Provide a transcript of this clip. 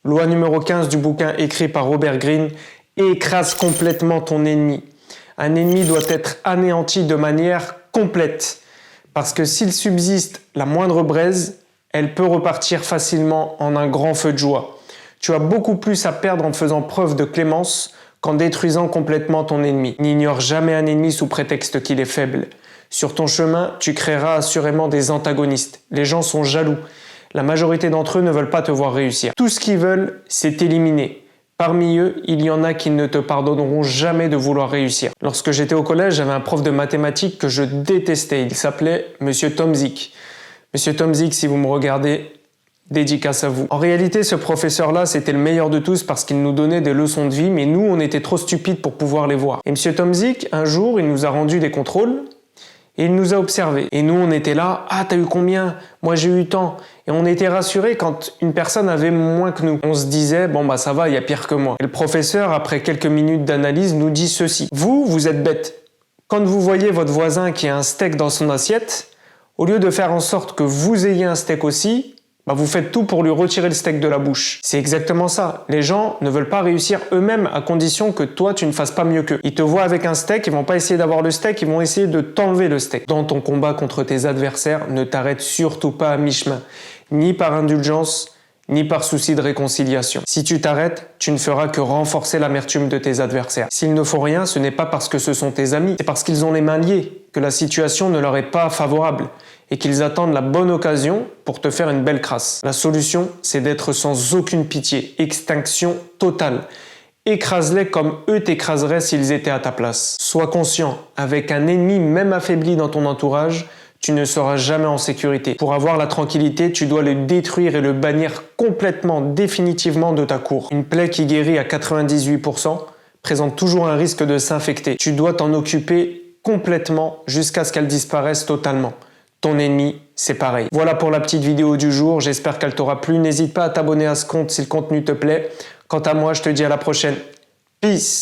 Loi numéro 15 du bouquin écrit par Robert Greene, écrase complètement ton ennemi. Un ennemi doit être anéanti de manière complète. Parce que s'il subsiste la moindre braise, elle peut repartir facilement en un grand feu de joie. Tu as beaucoup plus à perdre en faisant preuve de clémence qu'en détruisant complètement ton ennemi. N'ignore jamais un ennemi sous prétexte qu'il est faible. Sur ton chemin, tu créeras assurément des antagonistes. Les gens sont jaloux. La majorité d'entre eux ne veulent pas te voir réussir. Tout ce qu'ils veulent, c'est t'éliminer. Parmi eux, il y en a qui ne te pardonneront jamais de vouloir réussir. Lorsque j'étais au collège, j'avais un prof de mathématiques que je détestais. Il s'appelait Monsieur Tomzik. Monsieur Tomzik, si vous me regardez, dédicace à vous. En réalité, ce professeur-là, c'était le meilleur de tous parce qu'il nous donnait des leçons de vie, mais nous, on était trop stupides pour pouvoir les voir. Et Monsieur Tomzik, un jour, il nous a rendu des contrôles et il nous a observés. Et nous, on était là, « Ah, t'as eu combien? Moi, j'ai eu tant. » Et on était rassurés quand une personne avait moins que nous. On se disait, bon bah ça va, il y a pire que moi. Et le professeur, après quelques minutes d'analyse, nous dit ceci. Vous êtes bêtes. Quand vous voyez votre voisin qui a un steak dans son assiette, au lieu de faire en sorte que vous ayez un steak aussi, bah vous faites tout pour lui retirer le steak de la bouche. C'est exactement ça. Les gens ne veulent pas réussir eux-mêmes à condition que toi, tu ne fasses pas mieux qu'eux. Ils te voient avec un steak, ils vont pas essayer d'avoir le steak, ils vont essayer de t'enlever le steak. Dans ton combat contre tes adversaires, ne t'arrête surtout pas à mi-chemin. Ni par indulgence, ni par souci de réconciliation. Si tu t'arrêtes, tu ne feras que renforcer l'amertume de tes adversaires. S'ils ne font rien, ce n'est pas parce que ce sont tes amis, c'est parce qu'ils ont les mains liées, que la situation ne leur est pas favorable et qu'ils attendent la bonne occasion pour te faire une belle crasse. La solution, c'est d'être sans aucune pitié, extinction totale. Écrase-les comme eux t'écraseraient s'ils étaient à ta place. Sois conscient, avec un ennemi même affaibli dans ton entourage, tu ne seras jamais en sécurité. Pour avoir la tranquillité, tu dois le détruire et le bannir complètement, définitivement de ta cour. Une plaie qui guérit à 98% présente toujours un risque de s'infecter. Tu dois t'en occuper complètement jusqu'à ce qu'elle disparaisse totalement. Ton ennemi, c'est pareil. Voilà pour la petite vidéo du jour, j'espère qu'elle t'aura plu. N'hésite pas à t'abonner à ce compte si le contenu te plaît. Quant à moi, je te dis à la prochaine. Peace!